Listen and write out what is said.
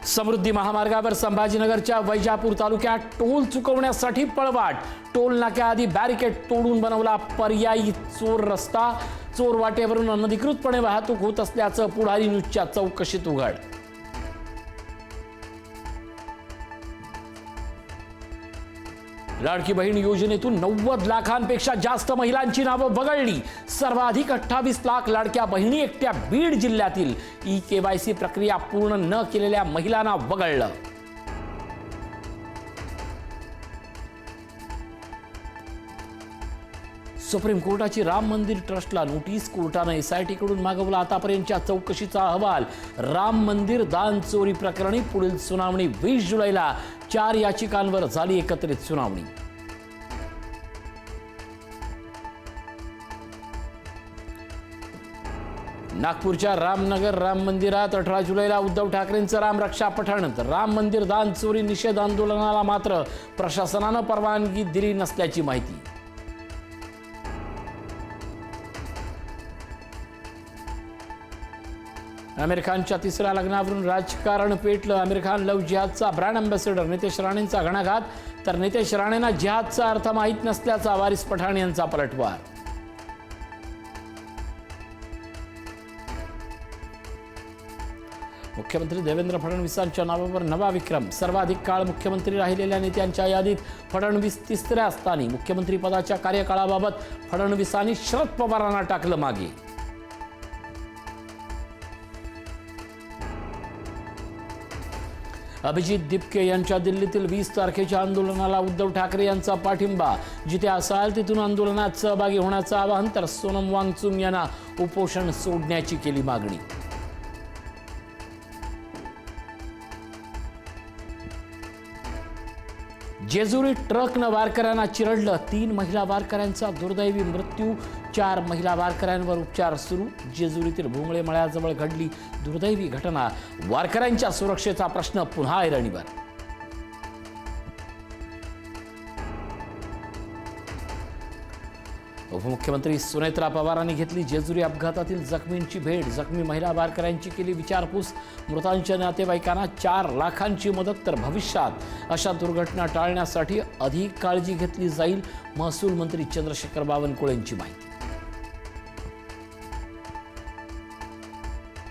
समृद्धी महामार्गावर संभाजीनगरच्या वैजापूर तालुक्यात toll चुकवण्यासाठी पळवाट। Toll नाक्याआधी barricade तोडून बनवला पर्यायी चोर रस्ता। चोर वाटेवरून अनधिकृतपणे वाहतूक होत असल्याचं पुढारी न्यूजच्या चौकशीत उघड। लाडकी बहीण योजनेतून 90 लाखांपेक्षा जास्त महिलांची नावं वगळली। सर्वाधिक 28 लाख लाडक्या बहिणी एकट्या बीड जिल्ह्यातील ई-केवायसी प्रक्रिया पूर्ण न केलेल्या महिलांना वगळलं। सुप्रीम कोर्टाची राम मंदिर ट्रस्टला नोटीस। कोर्टाने एसआयटी कडून मागवला आतापर्यंतच्या चौकशीचा अहवाल। राम मंदिर दान चोरी प्रकरणी पुढील सुनावणी 20 जुलैला। 4 याचिकांवर झाली एकत्रित सुनावणी। नागपूरच्या रामनगर राम मंदिरात 18 जुलैला उद्धव ठाकरेंचं राम रक्षा पठण। राम मंदिर दान चोरी निषेध आंदोलनाला मात्र प्रशासनानं परवानगी दिली नसल्याची माहिती। आमिर खानच्या तिसऱ्या लग्नावरून राजकारण पेटलं। आमिर खान लव्ह जिहादचा ब्रँड अँबॅसेडर। नितेश राणेंचा घणाघात, तर नितेश राणेंना जिहादचा अर्थ माहीत नसल्याचा वारिस पठाण यांचा पलटवार। मुख्यमंत्री देवेंद्र फडणवीसांच्या नावावर नवा विक्रम। सर्वाधिक काळ मुख्यमंत्री राहिलेल्या नेत्यांच्या यादीत फडणवीस तिसऱ्या स्थानी। मुख्यमंत्री पदाच्या कार्यकाळाबाबत फडणवीसांनी शरद पवारांना टाकलं मागे। अभिजित दिपके यांच्या दिल्लीतील 20 तारखेच्या आंदोलनाला उद्धव ठाकरे यांचा पाठिंबा। जिथे असाल तिथून आंदोलनात सहभागी होण्याचं आवाहन, तर सोनम वांगचुक यांना उपोषण सोडण्याची केली मागणी। जेजुरी ट्रकनं वारकऱ्यांना चिरडलं। 3 महिला वारकऱ्यांचा दुर्दैवी मृत्यू। 4 महिला वारकऱ्यांवर उपचार सुरू। जेजुरीतील भोंगळे मळ्याजवळ घडली दुर्दैवी घटना। वारकऱ्यांच्या सुरक्षेचा प्रश्न पुन्हा ऐरणीवर। उपमुख्यमंत्री सुनेत्रा पवारांनी घेतली जेजुरी अपघातातील जखमींची भेट। जखमी महिला वारकऱ्यांची केली विचारपूस। मृतांच्या नातेवाईकांना 4 लाखांची मदत, तर भविष्यात अशा दुर्घटना टाळण्यासाठी अधिक काळजी घेतली जाईल। महसूल मंत्री चंद्रशेखर बावनकुळेंची माहिती।